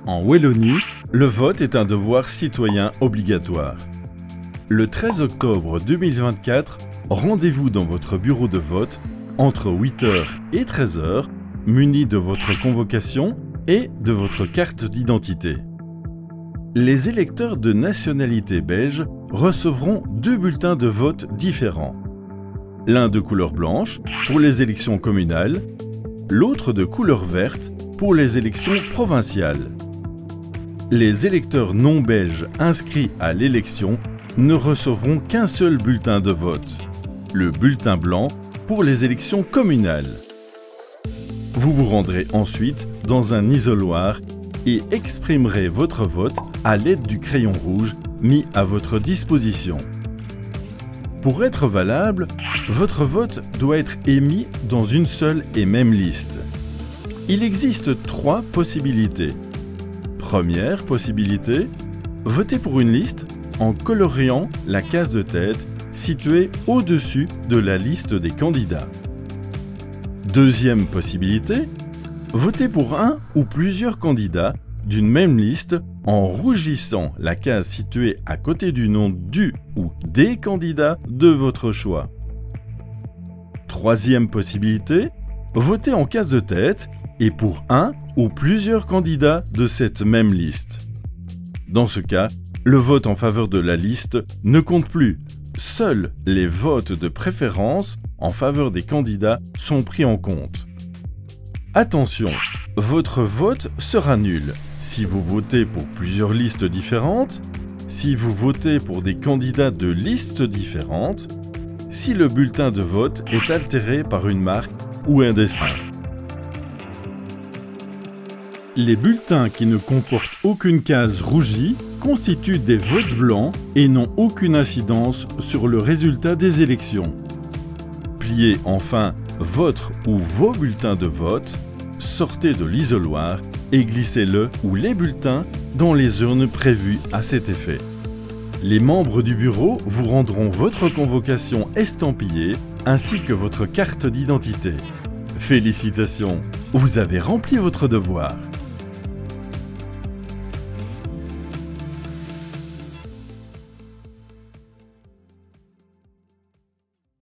En Wallonie, le vote est un devoir citoyen obligatoire. Le 13 octobre 2024, rendez-vous dans votre bureau de vote entre 8h et 13h, muni de votre convocation et de votre carte d'identité. Les électeurs de nationalité belge recevront 2 bulletins de vote différents. L'un de couleur blanche pour les élections communales, l'autre de couleur verte pour les élections provinciales. Les électeurs non belges inscrits à l'élection ne recevront qu'un seul bulletin de vote, le bulletin blanc pour les élections communales. Vous vous rendrez ensuite dans un isoloir et exprimerez votre vote à l'aide du crayon rouge mis à votre disposition. Pour être valable, votre vote doit être émis dans une seule et même liste. Il existe 3 possibilités. Première possibilité, voter pour une liste en coloriant la case de tête située au-dessus de la liste des candidats. Deuxième possibilité, voter pour un ou plusieurs candidats d'une même liste en rougissant la case située à côté du nom du ou des candidats de votre choix. Troisième possibilité, voter en case de tête et pour un ou plusieurs candidats de cette même liste. Dans ce cas, le vote en faveur de la liste ne compte plus. Seuls les votes de préférence en faveur des candidats sont pris en compte. Attention, votre vote sera nul si vous votez pour plusieurs listes différentes, si vous votez pour des candidats de listes différentes, si le bulletin de vote est altéré par une marque ou un dessin. Les bulletins qui ne comportent aucune case rougie constituent des votes blancs et n'ont aucune incidence sur le résultat des élections. Pliez enfin votre ou vos bulletins de vote, sortez de l'isoloir et glissez-le ou les bulletins dans les urnes prévues à cet effet. Les membres du bureau vous rendront votre convocation estampillée ainsi que votre carte d'identité. Félicitations, vous avez rempli votre devoir.